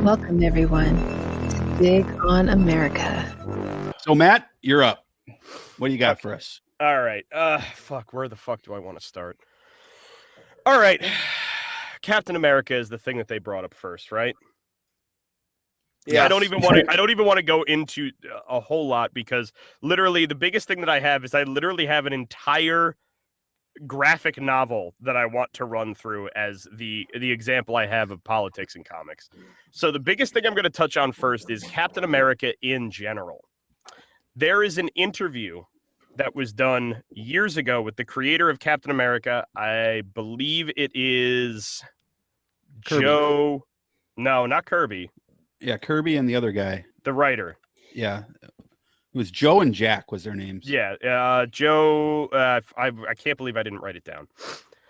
Welcome, everyone, to Dig on America. So, Matt, you're up. What do you got for us? All right. Where the fuck do I want to start? All right. Captain America is the thing that they brought up first, right? Yeah. I don't even want to go into a whole lot because literally the biggest thing that I have is I literally have an entire graphic novel that I want to run through as the example I have of politics in comics. So the biggest thing I'm going to touch on first is Captain America in general. There is an interview that was done years ago with the creator of Captain America. I believe it is Kirby. Joe. No, not Kirby. Yeah, Kirby and the other guy. The writer. Yeah. It was Joe and Jack was their names. Yeah, Joe. I can't believe I didn't write it down.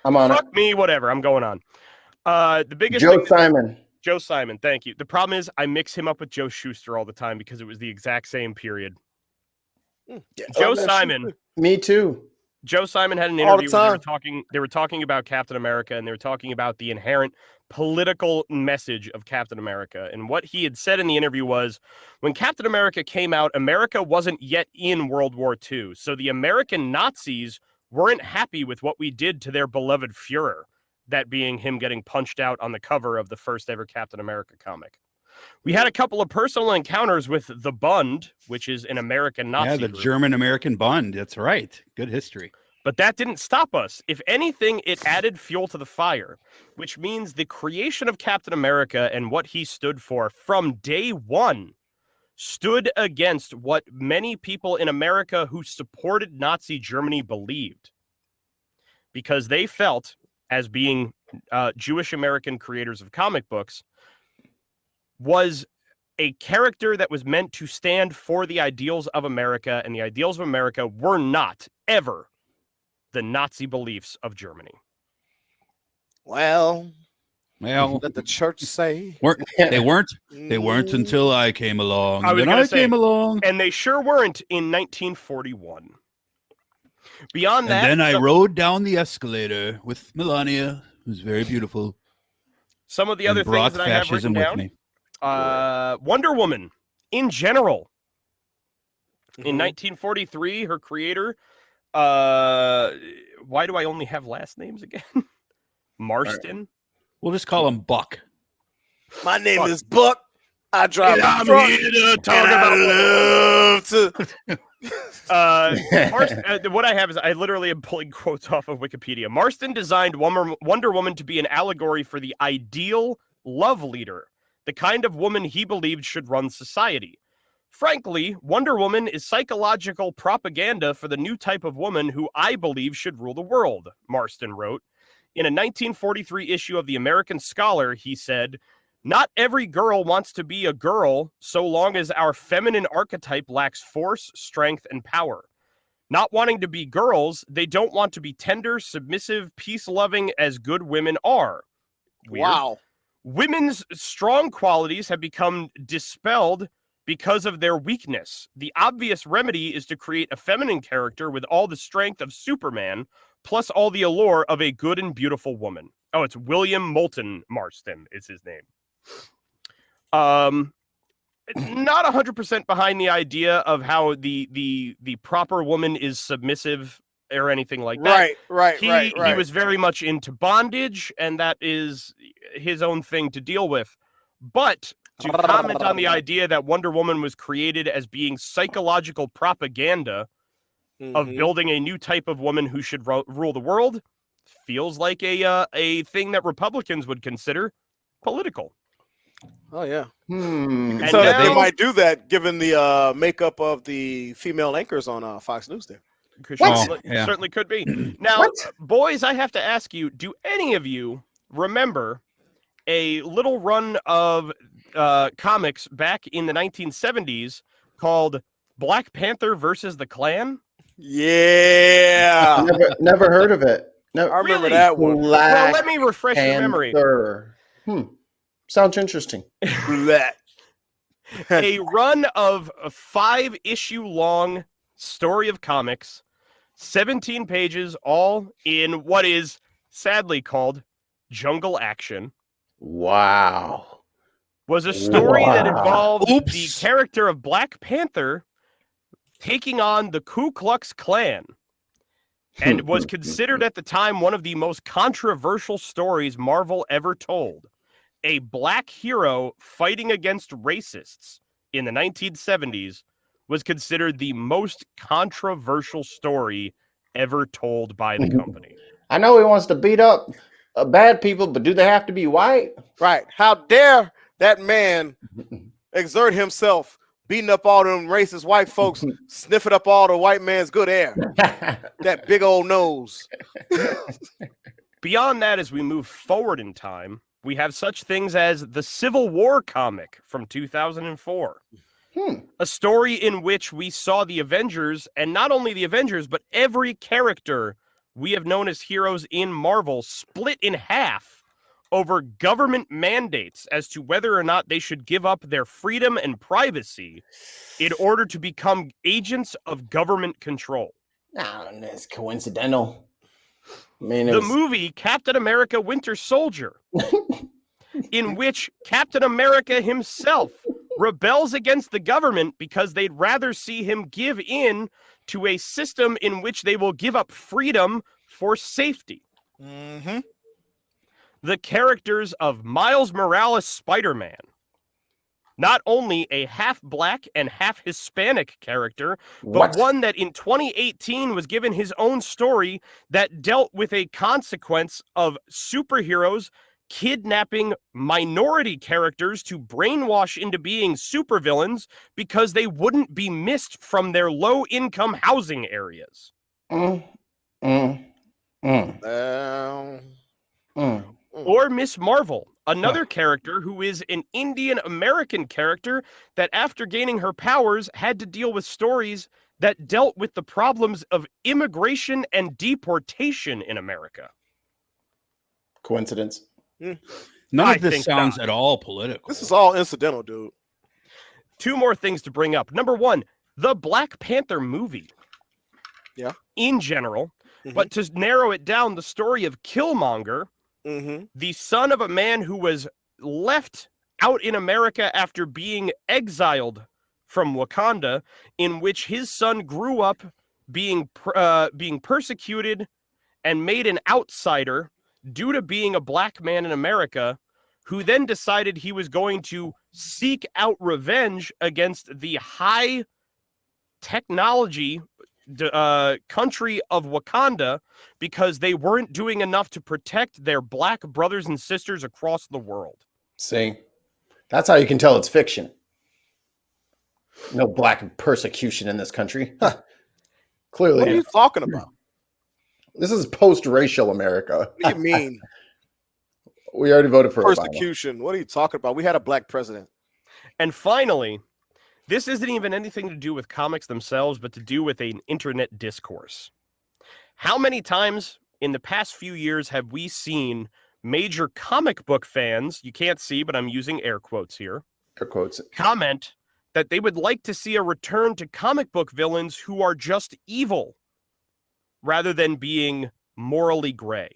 I'm on Fuck me, whatever. I'm going on. The biggest Joe thing Simon. Joe Simon, thank you. The problem is I mix him up with Joe Shuster all the time because it was the exact same period. Joe Simon. Me too. Joe Simon had an interview where they were talking about Captain America, and they were talking about the inherent political message of Captain America. And what he had said in the interview was, when Captain America came out, America wasn't yet in World War II. So the American Nazis weren't happy with what we did to their beloved Fuhrer, that being him getting punched out on the cover of the first ever Captain America comic. We had a couple of personal encounters with the Bund, which is an American Nazi Yeah, the group. German-American Bund. That's right. Good history. But that didn't stop us. If anything, it added fuel to the fire, which means the creation of Captain America and what he stood for from day one stood against what many people in America who supported Nazi Germany believed. Because they felt, as being Jewish American creators of comic books, was a character that was meant to stand for the ideals of America, and the ideals of America were not ever the Nazi beliefs of Germany. Well, let the church say they weren't until I came along. I came along, and they sure weren't in 1941. Beyond that, and then I rode down the escalator with Melania, who's very beautiful. Some of the other things that I have written down. Wonder Woman, in general. In 1943, her creator, why do I only have last names again? Marston. Right. We'll just call him Buck. My name is Buck. I drive I'm truck, here to talk about Marston, what I have is I literally am pulling quotes off of Wikipedia. Marston designed Wonder Woman to be an allegory for the ideal love leader, the kind of woman he believed should run society. Frankly, Wonder Woman is psychological propaganda for the new type of woman who I believe should rule the world, Marston wrote. In a 1943 issue of the American Scholar, he said, "Not every girl wants to be a girl so long as our feminine archetype lacks force, strength, and power. Not wanting to be girls, they don't want to be tender, submissive, peace-loving as good women are." Weird. Wow. Women's strong qualities have become dispelled because of their weakness. The obvious remedy is to create a feminine character with all the strength of Superman, plus all the allure of a good and beautiful woman. Oh, it's William Moulton Marston is his name. Not 100% behind the idea of how the proper woman is submissive or anything like that. Right. He was very much into bondage, and that is his own thing to deal with. But to comment on the idea that Wonder Woman was created as being psychological propaganda of building a new type of woman who should rule the world feels like a thing that Republicans would consider political. Oh, yeah. And So now, they might do that given the makeup of the female anchors on Fox News there. Certainly could be. Now, boys, I have to ask you, do any of you remember a little run of comics back in the 1970s called Black Panther versus the Klan? Yeah. Never heard of it. No, I remember that one. Well, let me refresh your memory. Sounds interesting. A run of a 5-issue long story of comics, 17 pages, all in what is sadly called jungle action. Wow. was a story that involved the character of Black Panther taking on the Ku Klux Klan, and was considered at the time one of the most controversial stories Marvel ever told. A black hero fighting against racists in the 1970s was considered the most controversial story ever told by the company. I know he wants to beat up bad people, but do they have to be white? Right. How dare that man exert himself beating up all them racist white folks, sniffing up all the white man's good air. That big old nose. Beyond that, as we move forward in time, we have such things as the Civil War comic from 2004. A story in which we saw the Avengers, and not only the Avengers, but every character we have known as heroes in Marvel split in half over government mandates as to whether or not they should give up their freedom and privacy in order to become agents of government control. Nah, it's coincidental. I mean, the movie Captain America Winter Soldier, in which Captain America himself rebels against the government because they'd rather see him give in to a system in which they will give up freedom for safety. The characters of Miles Morales Spider-Man, not only a half black and half Hispanic character, but one that in 2018 was given his own story that dealt with a consequence of superheroes kidnapping minority characters to brainwash into being supervillains because they wouldn't be missed from their low-income housing areas. Or Miss Marvel, another character who is an Indian American character that after gaining her powers had to deal with stories that dealt with the problems of immigration and deportation in America. Coincidence? None of this sounds at all political. This is all incidental, dude. Two more things to bring up. Number one, the Black Panther movie. Yeah. In general, but to narrow it down, the story of Killmonger, the son of a man who was left out in America after being exiled from Wakanda, in which his son grew up being persecuted and made an outsider due to being a black man in America, who then decided he was going to seek out revenge against the high technology country of Wakanda because they weren't doing enough to protect their black brothers and sisters across the world. See, that's how you can tell it's fiction. No black persecution in this country. Huh. Clearly. What are you talking about? This is post-racial America. What do you mean? We already voted for persecution. What are you talking about? We had a black president. And finally, this isn't even anything to do with comics themselves, but to do with an internet discourse. How many times in the past few years have we seen major comic book fans, you can't see, but I'm using air quotes here, air quotes, comment that they would like to see a return to comic book villains who are just evil rather than being morally gray.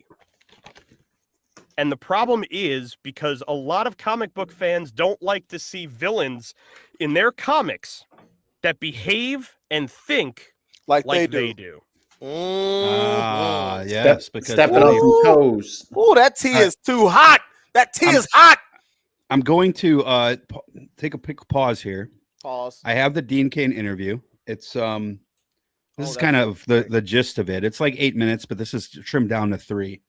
And the problem is because a lot of comic book fans don't like to see villains in their comics that behave and think like they do. Yes, because stepping on some toes. Oh, that tea is too hot. That tea is hot. I'm going to take a quick pause here. Pause. I have the Dean Cain interview. It's this is kind of the gist of it. It's like 8 minutes, but this is trimmed down to 3.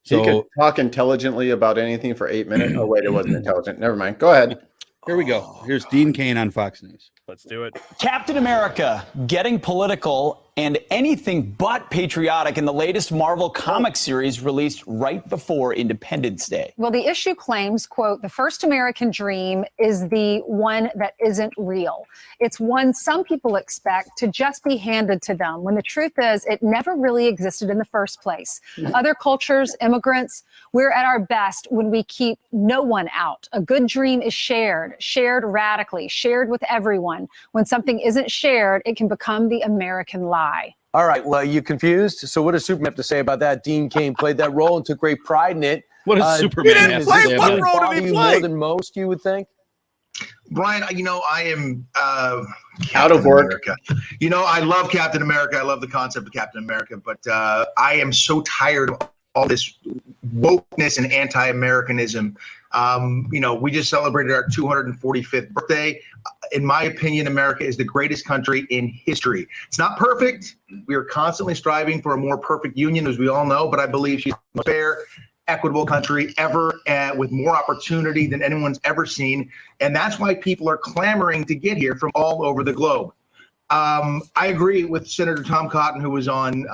So he could talk intelligently about anything for 8 minutes. Oh wait, it wasn't intelligent. Never mind. Go ahead. Here we go. Here's Dean Cain on Fox News. Let's do it. Captain America getting political and anything but patriotic in the latest Marvel comic series released right before Independence Day. Well, the issue claims, quote, the first American dream is the one that isn't real. It's one some people expect to just be handed to them, when the truth is it never really existed in the first place. Other cultures, immigrants, we're at our best when we keep no one out. A good dream is shared radically, shared with everyone. When something isn't shared, it can become the American lie. All right, well, you confused? So what does Superman have to say about that? Dean Cain played that role and took great pride in it. What does Superman have to say about it? What role did he play? More than most, you would think? Brian, I am Out of work. America. I love Captain America. I love the concept of Captain America, but I am so tired of all this wokeness and anti-Americanism. We just celebrated our 245th birthday. In my opinion, America is the greatest country in history. It's not perfect. We are constantly striving for a more perfect union, as we all know, but I believe she's the fair, equitable country ever, with more opportunity than anyone's ever seen. And that's why people are clamoring to get here from all over the globe. I agree with Senator Tom Cotton, who was on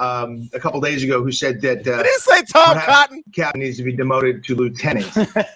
a couple days ago, who said that Did he say Tom Cotton? Captain needs to be demoted to lieutenant,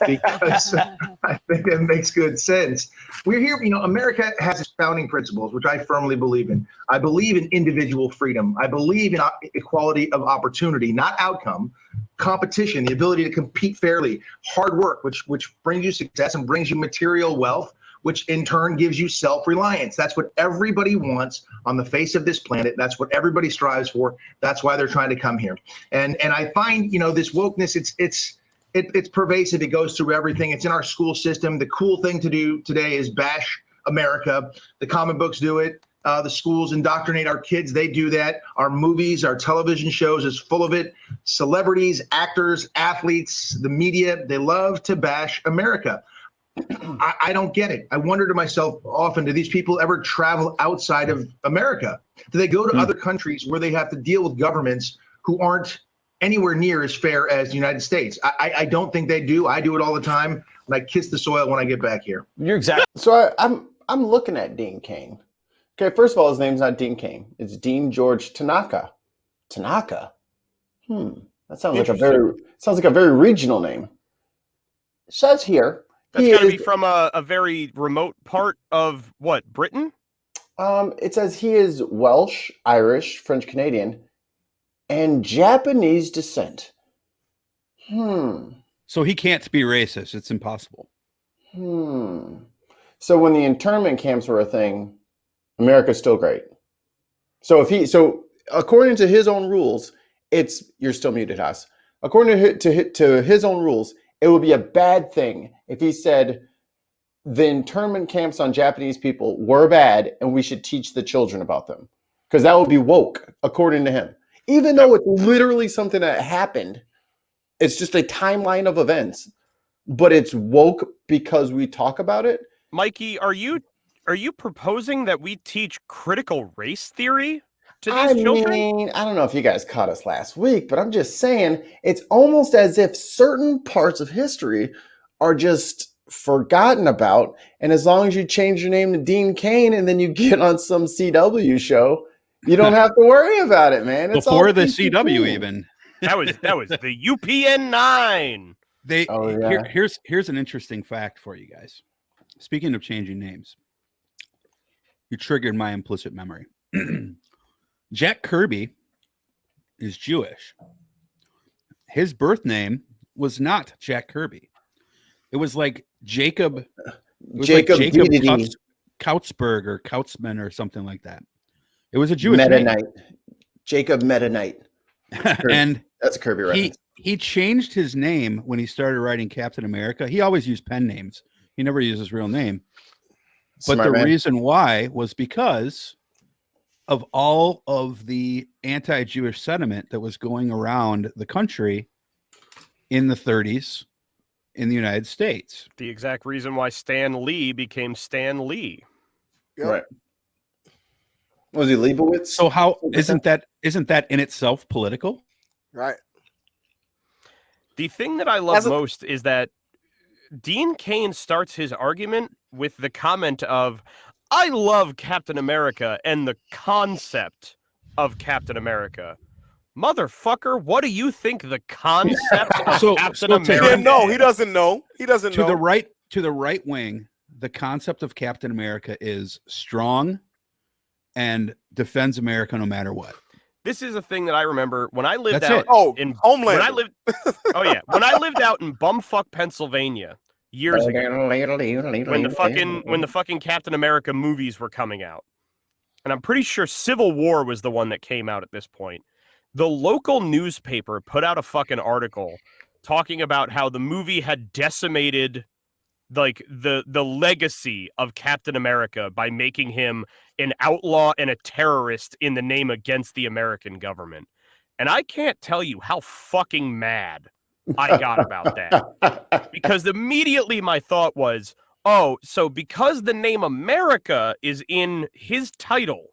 because I think that makes good sense. We're here, America has its founding principles, which I firmly believe in. I believe in individual freedom. I believe in equality of opportunity, not outcome, competition, the ability to compete fairly, hard work, which brings you success and brings you material wealth, which in turn gives you self-reliance. That's what everybody wants on the face of this planet. That's what everybody strives for. That's why they're trying to come here. And I find, this wokeness, it's pervasive. It goes through everything. It's in our school system. The cool thing to do today is bash America. The comic books do it. The schools indoctrinate our kids. They do that. Our movies, our television shows is full of it. Celebrities, actors, athletes, the media, they love to bash America. I don't get it. I wonder to myself often, do these people ever travel outside of America? Do they go to other countries where they have to deal with governments who aren't anywhere near as fair as the United States? I don't think they do. I do it all the time, and I kiss the soil when I get back here. You're exactly. So I'm looking at Dean Cain. Okay, first of all, his name's not Dean Cain. It's Dean George Tanaka. Tanaka? That sounds like a very regional name. It says here. That's got to be from a very remote part of what, Britain? It says he is Welsh, Irish, French Canadian, and Japanese descent. So he can't be racist. It's impossible. So when the internment camps were a thing, America's still great. So according to his own rules, you're still muted, Haas. According to his own rules, it would be a bad thing if he said the internment camps on Japanese people were bad and we should teach the children about them, because that would be woke, according to him. Even though it's literally something that happened, it's just a timeline of events, but it's woke because we talk about it. Mikey, are you proposing that we teach critical race theory to these children? I don't know if you guys caught us last week, but I'm just saying it's almost as if certain parts of history are just forgotten about. And as long as you change your name to Dean Cain and then you get on some CW show, you don't have to worry about it, man. It's before the CW even. That was the UPN 9. Here's an interesting fact for you guys. Speaking of changing names, you triggered my implicit memory. Jack Kirby is Jewish. His birth name was not Jack Kirby. It was like Jacob Kautzberg or Kautzman or something like that. It was a Jewish Mennonite name. Jacob Mennonite. And that's a Kirby reference. He changed his name when he started writing Captain America. He always used pen names. He never used his real name. But Smart man. Reason why was because of all of the anti-Jewish sentiment that was going around the country in the 30s in the United States. The exact reason why Stan Lee became Stan Lee. Yep. Right. Was he Leibowitz? So how isn't that in itself political? Right. The thing that I love most is that Dean Cain starts his argument with the comment of, I love Captain America and the concept of Captain America. Motherfucker, what do you think the concept of Captain America is? No, he doesn't know. He doesn't know. To the right wing, the concept of Captain America is strong and defends America no matter what. This is a thing that I remember when I lived That's out it. in Homeland. When I lived out in bumfuck Pennsylvania years ago, when the fucking Captain America movies were coming out, and I'm pretty sure Civil War was the one that came out at this point. The local newspaper put out a fucking article talking about how the movie had decimated like the legacy of Captain America by making him an outlaw and a terrorist in the name against the American government. And I can't tell you how fucking mad I got about that. Because immediately my thought was, oh, so because the name America is in his title,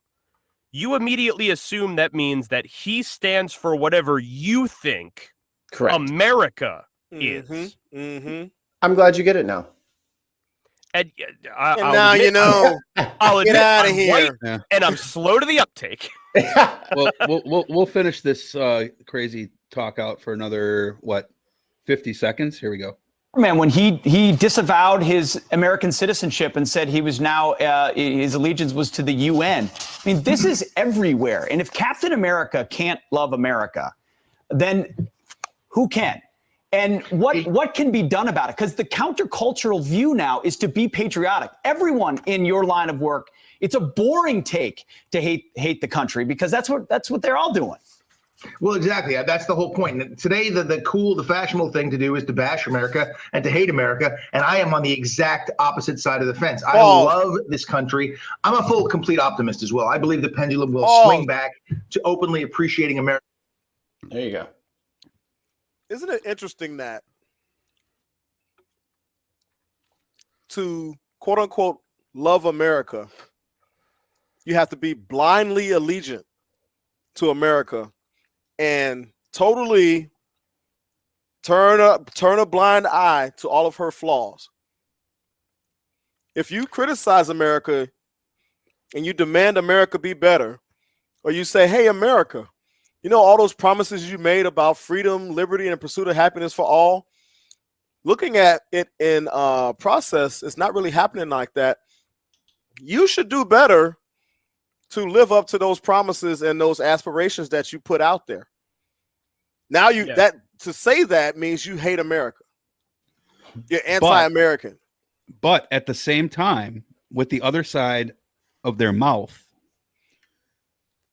you immediately assume that means that he stands for whatever you think America is. I'm glad you get it now. And, now admit, you know. I'll admit, get out of I'm here. white, and I'm slow to the uptake. Well, we'll finish this crazy talk out for another 50 seconds. Here we go. Man, when he disavowed his American citizenship and said he was now his allegiance was to the UN. I mean, this is everywhere. And if Captain America can't love America, then who can? And what can be done about it? Because the countercultural view now is to be patriotic. Everyone in your line of work, it's a boring take to hate the country because that's what they're all doing. Well, exactly. That's the whole point. Today, the cool, the fashionable thing to do is to bash America and to hate America. And I am on the exact opposite side of the fence. I love this country. I'm a full, complete optimist as well. I believe the pendulum will swing back to openly appreciating America. There you go. Isn't it interesting that to quote unquote love America, you have to be blindly allegiant to America and totally turn a blind eye to all of her flaws. If you criticize America and you demand America be better, or you say, hey, America, you know, all those promises you made about freedom, liberty, and pursuit of happiness for all, looking at it in process, it's not really happening like that. You should do better to live up to those promises and those aspirations that you put out there. Now to say that means you hate America. You're anti-American. But at the same time, with the other side of their mouth,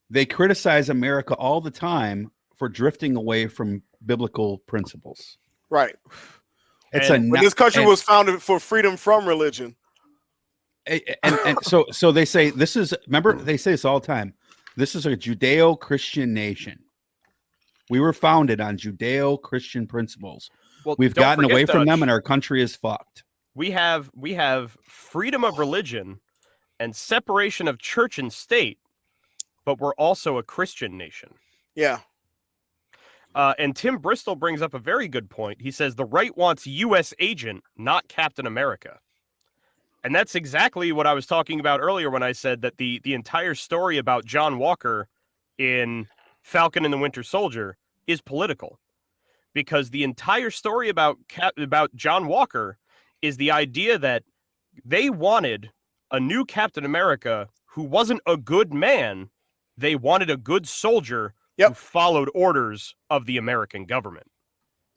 they criticize America all the time for drifting away from biblical principles. Right. When this country was founded for freedom from religion. And so they say this is, remember, they say this all the time. This is a Judeo-Christian nation. We were founded on Judeo-Christian principles. Well, we've gotten away from them and our country is fucked. We have freedom of religion and separation of church and state, but we're also a Christian nation. Yeah. And Tim Bristol brings up a very good point. He says the right wants U.S. agent, not Captain America. And that's exactly what I was talking about earlier when I said that the entire story about John Walker in Falcon and the Winter Soldier is political. Because the entire story about John Walker is the idea that they wanted a new Captain America who wasn't a good man. They wanted a good soldier who followed orders of the American government.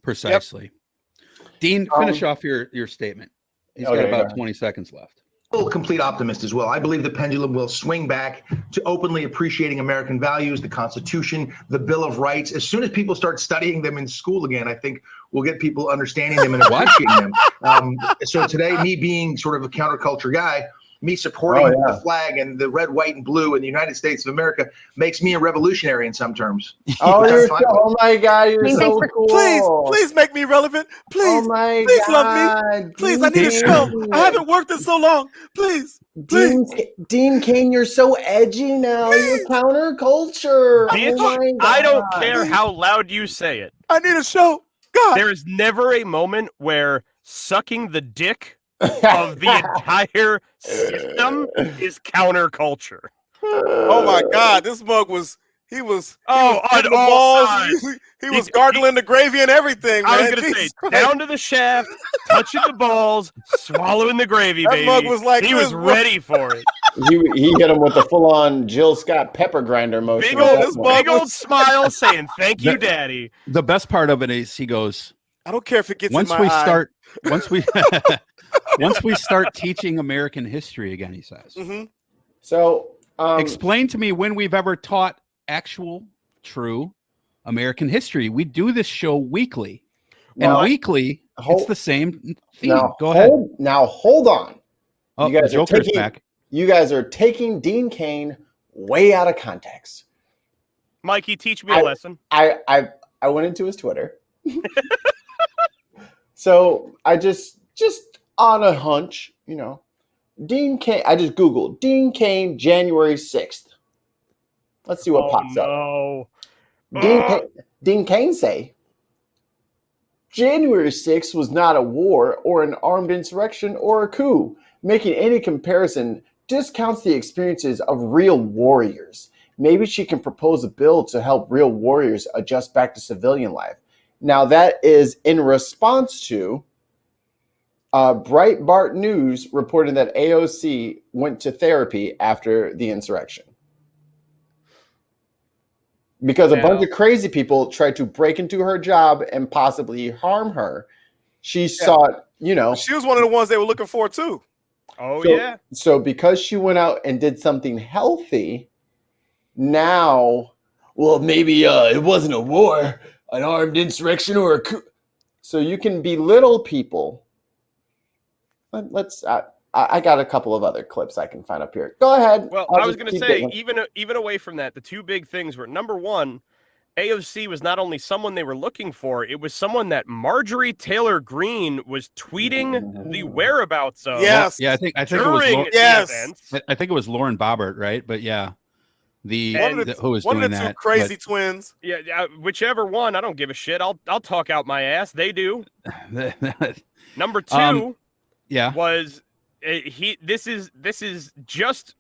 Precisely. Yep. Dean, finish off your statement. He's got about 20 seconds left. Full, complete optimist as well. I believe the pendulum will swing back to openly appreciating American values, the Constitution, the Bill of Rights. As soon as people start studying them in school again, I think we'll get people understanding them and appreciating them. So today, me being sort of a counterculture guy, me supporting the flag and the red, white, and blue in the United States of America makes me a revolutionary in some terms. Oh my God, you're so cool. Please make me relevant. Please, please love me. Please, I need a show. I haven't worked in so long. Please. Dean Cain, you're so edgy now. You're counterculture. Bitch, I don't care how loud you say it. I need a show. God. There is never a moment where sucking the dick of the entire system is counterculture. Oh my God, this mug was on all sides. He was gargling the gravy and everything. I was gonna say down to the shaft, touching the balls, swallowing the gravy, that baby. Mug was like he was ready for it. He hit him with the full-on Jill Scott pepper grinder motion. Big old smile saying thank you, Daddy. The best part of it is he goes, I don't care if it gets in my eye. Once we start teaching American history again, he says. Mm-hmm. So explain to me when we've ever taught actual, true American history. We do this show weekly. And weekly, It's the same theme. Now, Go ahead. Hold on. Oh, You guys the are Joker's taking, back. You guys are taking Dean Cain way out of context. Mikey, teach me a lesson. I went into his Twitter. So I just on a hunch, Dean Cain. I just Googled Dean Cain January 6th. Let's see what pops up. Dean Cain say January 6th was not a war or an armed insurrection or a coup. Making any comparison discounts the experiences of real warriors. Maybe she can propose a bill to help real warriors adjust back to civilian life. Now, that is in response to Breitbart News reporting that AOC went to therapy after the insurrection. Because a bunch of crazy people tried to break into her job and possibly harm her. She sought, She was one of the ones they were looking for, too. Oh, So because she went out and did something healthy, now, well, maybe it wasn't a war, an armed insurrection, or a coup. So you can belittle people. I got a couple of other clips I can find up here. Go ahead. Well, I was going to say, even away from that, the two big things were, number one, AOC was not only someone they were looking for, it was someone that Marjorie Taylor Greene was tweeting the whereabouts of. Yes. Yeah, I think it was I think it was Lauren Boebert, right? But yeah, who was one doing of the two that? crazy twins. Yeah, whichever one, I don't give a shit. I'll talk out my ass. They do. Number two, was this is just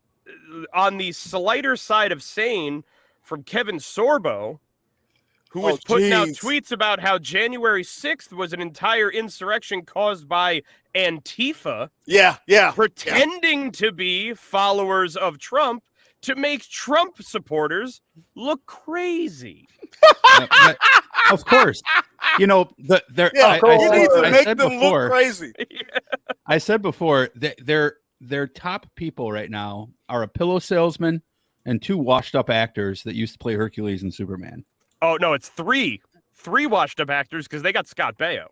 on the slighter side of sane from Kevin Sorbo, who was putting out tweets about how January 6th was an entire insurrection caused by Antifa. Pretending to be followers of Trump to make Trump supporters look crazy. Of course. I said before, crazy. I said before that their top people right now are a pillow salesman and two washed up actors that used to play Hercules and Superman. Oh no, it's three washed up actors because they got Scott Baio.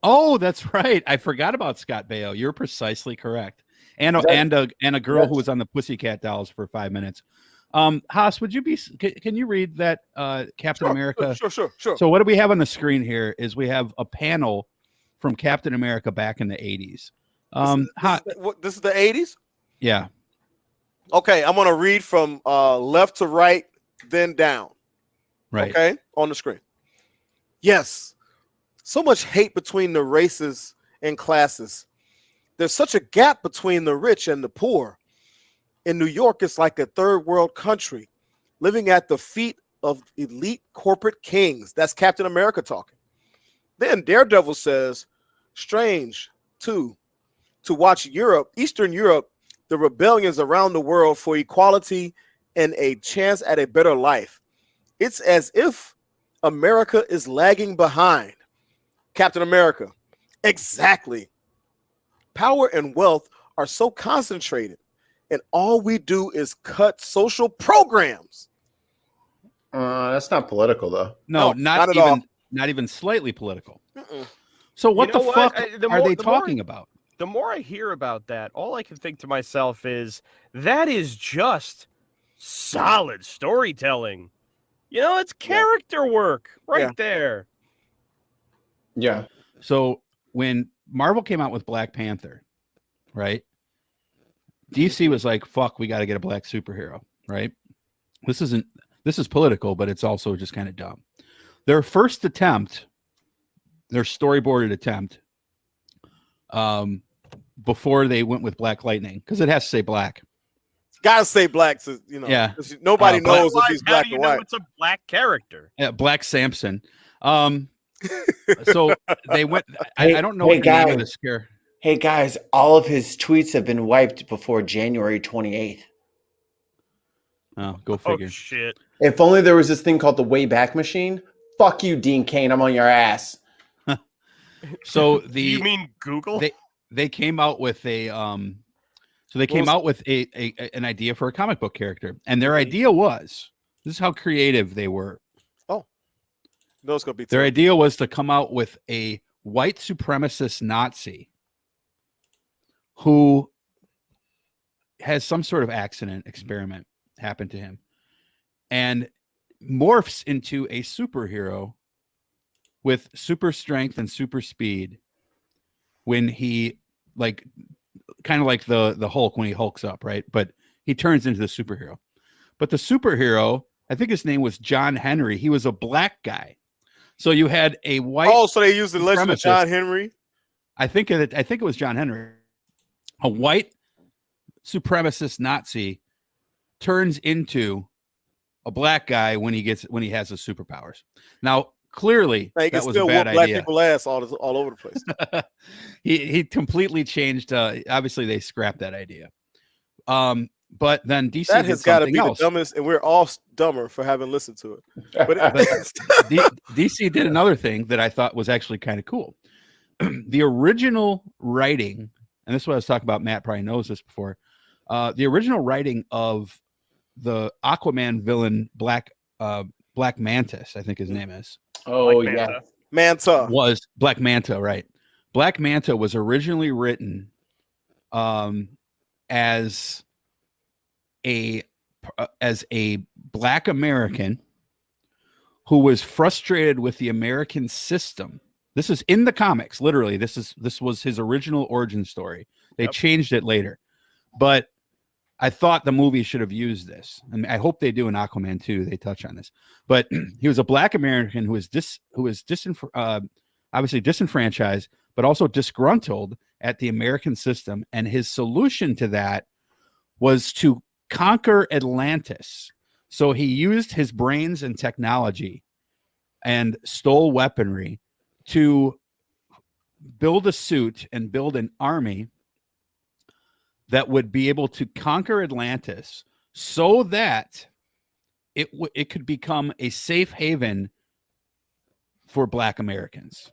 Oh, that's right. I forgot about Scott Baio. You're precisely correct. And a girl who was on the Pussycat Dolls for 5 minutes. Haas, can you read that Captain America? Sure. So what do we have on the screen here is we have a panel from Captain America back in the 80s. This is the 80s? Yeah. Okay, I'm going to read from left to right, then down. Right. Okay, on the screen. Yes, so much hate between the races and classes. There's such a gap between the rich and the poor. In New York, it's like a third world country, living at the feet of elite corporate kings. That's Captain America talking. Then Daredevil says, strange, too, to watch Eastern Europe, the rebellions around the world for equality and a chance at a better life. It's as if America is lagging behind. Captain America, exactly. Power and wealth are so concentrated, and all we do is cut social programs. That's not political, though. No, not even all. Not even slightly political. So what the fuck are they talking about? The more I hear about that, all I can think to myself is that is just solid storytelling. It's character work right there. Yeah. So when Marvel came out with Black Panther, right? DC was like, fuck, we got to get a black superhero, right? This is political, but it's also just kind of dumb. Their first attempt, their storyboarded attempt, before they went with Black Lightning, because it has to say black. Gotta say black, so, Yeah. Nobody knows if he's black or white. It's a black character. Yeah, Black Samson. So they went. I don't know what the name of the scare. Hey guys, all of his tweets have been wiped before January 28th. Oh, go figure. Oh shit! If only there was this thing called the Wayback Machine. Fuck you, Dean Cain. I'm on your ass. So you mean Google? They came out with a So they came out with an idea for a comic book character, and their idea was, this is how creative they were. Oh, no, it's gonna be. Their idea was to come out with a white supremacist Nazi who has some sort of accident experiment happen to him and morphs into a superhero with super strength and super speed when he kind of like the Hulk when he hulks up, right? But he turns into the superhero. But the superhero, I think his name was John Henry. He was a black guy. So you had a white. Oh, so they used the legend of John Henry. I think it was John Henry. A white supremacist Nazi turns into a black guy when he has his superpowers. Now, clearly, he that can was still a bad whoop black idea. people's ass all over the place. he completely changed. Obviously, they scrapped that idea. But then DC that has got to be else. The dumbest, and we're all dumber for having listened to it. But DC did another thing that I thought was actually kind of cool. The original writing, and this is what I was talking about. Matt probably knows this before. The original writing of the Aquaman villain Black Mantis, I think his name is. Oh, Black yeah. Manta. Manta. Was Black Manta, right? Black Manta was originally written as a black American who was frustrated with the American system. This is in the comics, literally. This was his original origin story. They changed it later, but I thought the movie should have used this, and I hope they do in Aquaman 2. They touch on this, but he was a black American who was obviously disenfranchised, but also disgruntled at the American system, and his solution to that was to conquer Atlantis. So he used his brains and technology and stole weaponry to build a suit and build an army that would be able to conquer Atlantis so that it could become a safe haven for black Americans.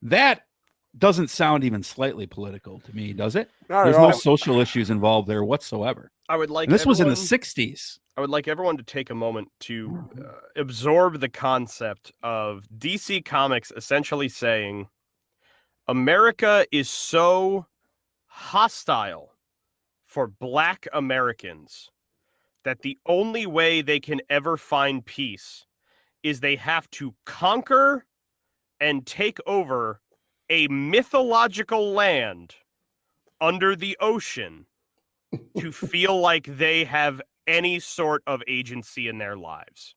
That doesn't sound even slightly political to me, does it? There's no social issues involved there whatsoever. I would like. And this was in the 60s. I would like everyone to take a moment to absorb the concept of DC Comics essentially saying America is so hostile for black Americans that the only way they can ever find peace is they have to conquer and take over a mythological land under the ocean to feel like they have any sort of agency in their lives.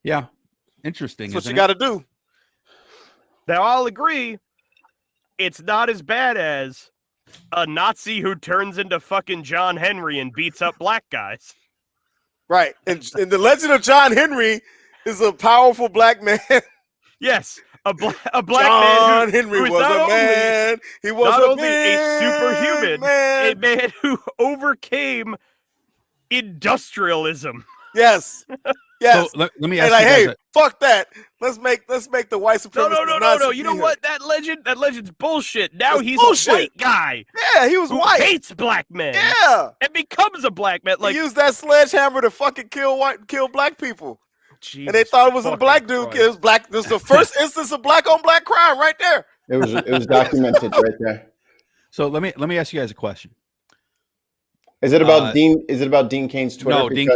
Yeah. Interesting. That's what you got to do. Now, I'll agree, it's not as bad as a Nazi who turns into fucking John Henry and beats up black guys. Right. And the legend of John Henry is a powerful black man. Yes, a black John man Henry who is was not a only- man. He was not a only a superhuman, man. a man who overcame industrialism. Yes. Yes. So let me And ask you hey, guys fuck that. Let's make the white supremacist. No. You know what? That legend's bullshit. Now It's he's bullshit. a white guy Yeah, he was who white. hates black men. Yeah. And becomes a black man. Like, He used that sledgehammer to fucking kill black people. Jesus And they thought it was a fucking black dude. Christ. It was black. This is the first instance of black on black crime right there. It was documented right there. So let me ask you guys a question. Is it about Dean? Is it about Dean Cain's Twitter? No, Dean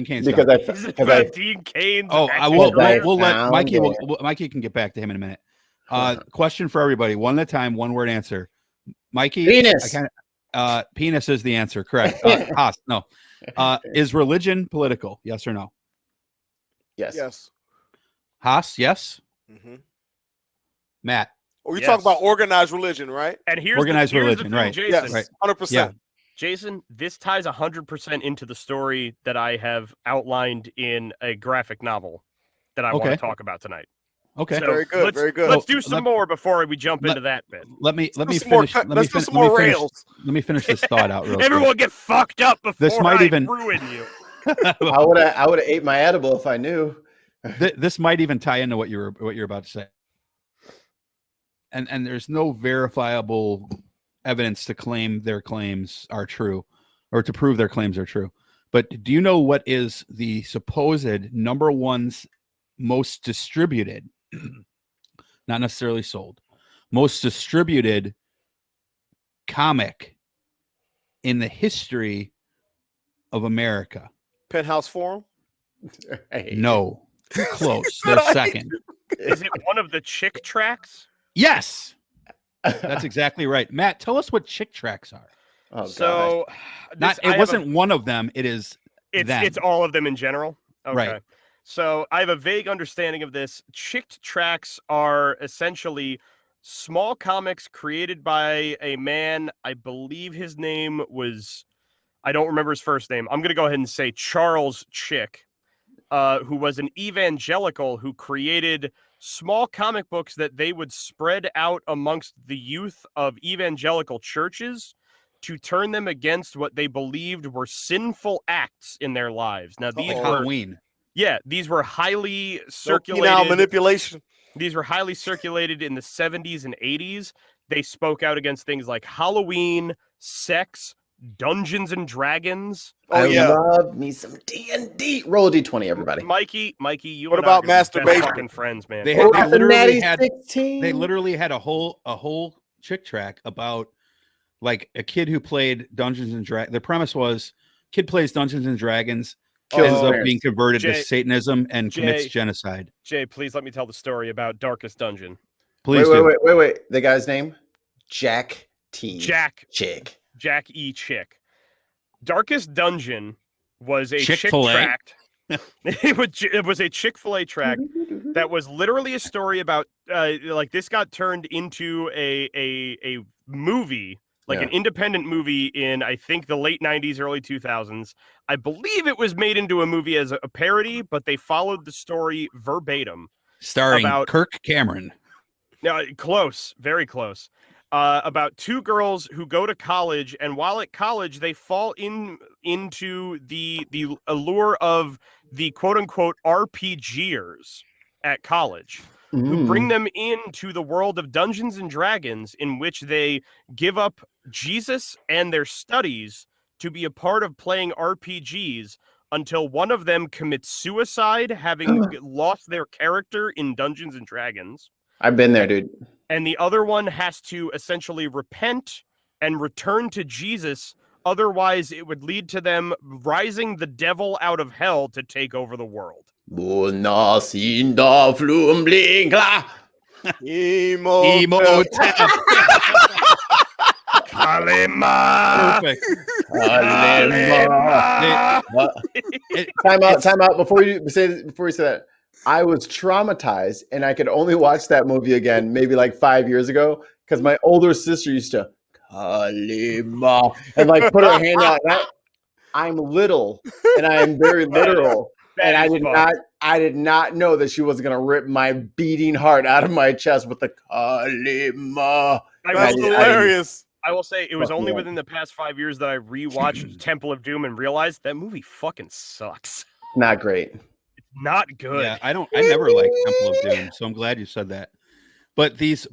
Cain's because done. Is it because about Dean Cain's Oh, actual we'll career? let found Mikey. it. Mikey can get back to him in a minute. Question for everybody, one at a time, one word answer. Mikey, Penis. Penis is the answer. Correct. Haas, no. Is religion political? Yes or no? Yes. Yes. Haas, yes. Mm-hmm. Matt, Or you Yes. talk about organized religion, right? And here's Organized here's religion, the thing, right. Jason. Yes. Right. 100%. Yeah. Jason, this ties 100% into the story that I have outlined in a graphic novel that I want Okay. to talk about tonight. okay. So Very good. let's- Very good. Let's Oh, do some let- more before we jump let- into that bit. Let me Let's do finish. some more- Let let's me do some more rails. Let me finish this thought out. Real quick. Everyone get fucked up before This might I even- ruin you. I would have ate my edible if I knew. This might even tie into what you're about to say. And there's no verifiable evidence to claim their claims are true, or to prove their claims are true. But do you know what is the supposed number one most distributed, not necessarily sold, most distributed comic in the history of America? Penthouse Forum. No. Close. They're second. Is it one of the chick tracks? Yes. That's exactly right. Matt, tell us what chick tracks are. Oh, So It wasn't one of them. It is them. It's all of them in general. Okay. Right. So I have a vague understanding of this. Chick tracks are essentially small comics created by a man. I believe his name was, I don't remember his first name. I'm going to go ahead and say Charles Chick, who was an evangelical who created small comic books that they would spread out amongst the youth of evangelical churches to turn them against what they believed were sinful acts in their lives. Now, these were Halloween. Yeah, these were highly Now circulated. manipulation. These were highly circulated in the 70s and 80s. They spoke out against things like Halloween, sex, Dungeons and Dragons. Oh, I yeah. love me some D&D. Roll a D20, everybody. Mikey, you. What and I about are gonna be best masturbation? fucking friends, man. They What about the literally Natty had 16? they literally had a whole chick track about like a kid who played Dungeons and Dragons. The premise was kid plays Dungeons and Dragons, Kills ends his up parents. being converted to Jay- Satanism and commits Jay- genocide. Jay, please let me tell the story about Darkest Dungeon. Please Wait. The guy's name? Jack T. Jack E. Chick. Darkest Dungeon was a Chick-fil-A? chick tract. It was a Chick-fil-A tract that was literally a story about like this got turned into a movie, like an independent movie in I think the late 90s, early 2000s. I believe it was made into a movie as a parody, but they followed the story verbatim. Starring about- Kirk Cameron. Now, close, very close. About two girls who go to college, and while at college, they fall into the allure of the quote unquote RPGers at college, who bring them into the world of Dungeons and Dragons, in which they give up Jesus and their studies to be a part of playing RPGs until one of them commits suicide, having lost their character in Dungeons and Dragons. I've been there, dude. And the other one has to essentially repent and return to Jesus. Otherwise, it would lead to them rising the devil out of hell to take over the world. Emo tap. Kalima! Perfect. Time out. Before you say that, I was traumatized, and I could only watch that movie again maybe like 5 years ago because my older sister used to Kalima and like put her hand out. And I'm little, and I am very literal, and I did not know that she was gonna rip my beating heart out of my chest with the Kalima. That's hilarious. I will say it was Fuck only yeah. within the past 5 years that I rewatched Temple of Doom and realized that movie fucking sucks. Not great. Not good. Yeah, I never liked Temple of Doom, so I'm glad you said that. But these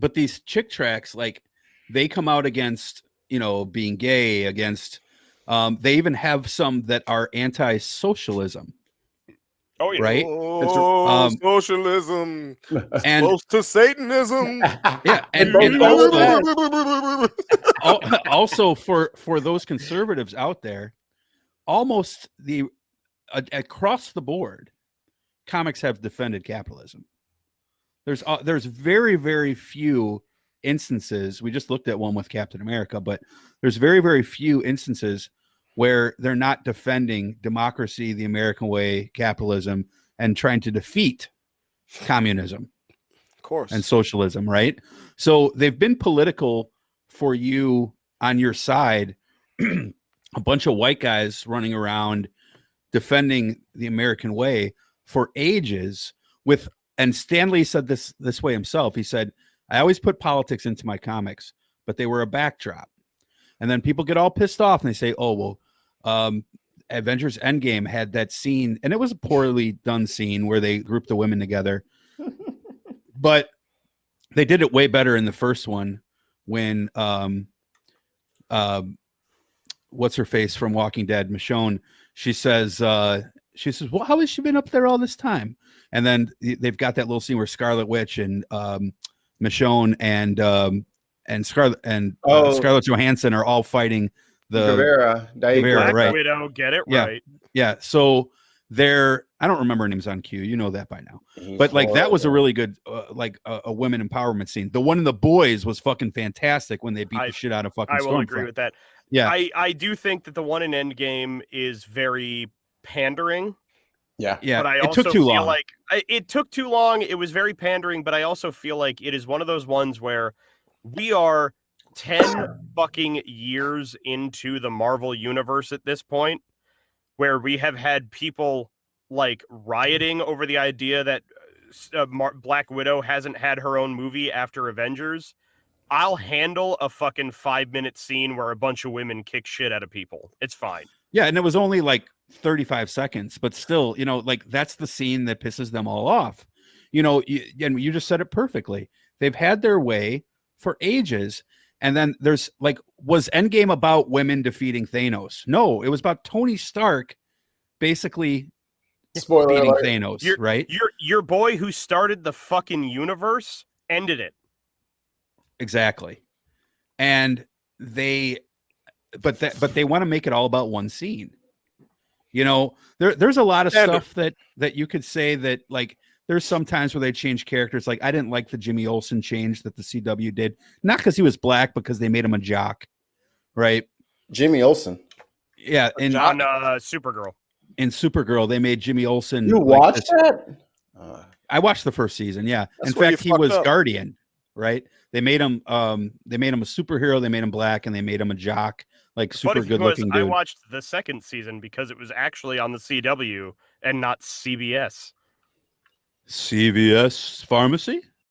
chick tracks, like they come out against, being gay, against they even have some that are anti-socialism. Oh yeah. Right? Oh, socialism. And Close to Satanism. yeah, and also for those conservatives out there, almost across the board, comics have defended capitalism. There's very, very few instances. We just looked at one with Captain America, but there's very, very few instances where they're not defending democracy, the American way, capitalism, and trying to defeat communism, Of course. and socialism, right? So they've been political for you on your side. A bunch of white guys running around defending the American way for ages and Stanley said this way himself. He said, I always put politics into my comics, but they were a backdrop. And then people get all pissed off and they say, oh, well, Avengers Endgame had that scene, and it was a poorly done scene where they grouped the women together. But they did it way better in the first one when what's her face from Walking Dead, Michonne, she says, well, how has she been up there all this time? And then they've got that little scene where Scarlet Witch and Michonne and Scarlett Johansson are all fighting the Guevara, right? Widow, get it Yeah. right. Yeah. So I don't remember her name's on cue. You know that by now. But like that was a really good a women empowerment scene. The one in the boys was fucking fantastic when they beat the shit out of fucking I will Stormfront. agree with that. Yeah. I do think that the one in Endgame is very pandering. Yeah. Yeah. But I it also took too feel long. like it took too long. It was very pandering, but I also feel like it is one of those ones where we are 10 fucking years into the Marvel universe at this point, where we have had people like rioting over the idea that Black Widow hasn't had her own movie after Avengers. I'll handle a fucking 5-minute scene where a bunch of women kick shit out of people. It's fine. Yeah, and it was only like 35 seconds, but still, like that's the scene that pisses them all off. And you just said it perfectly. They've had their way for ages. And then there's was Endgame about women defeating Thanos? No, it was about Tony Stark basically beating Thanos, right? Your boy who started the fucking universe ended it. Exactly. And they want to make it all about one scene. There's a lot of stuff that you could say that there's some times where they change characters. Like I didn't like the Jimmy Olsen change that the CW did, not because he was black, because they made him a jock, right? Jimmy Olsen. Yeah, and on Supergirl. In Supergirl, they made Jimmy Olsen. You watched that? I watched the first season. Yeah, That's in where fact, you he was fucked up. Guardian, right? They made him a superhero. They made him black, and they made him a jock, super good looking dude. I watched the second season because it was actually on the CW and not CBS. CVS Pharmacy?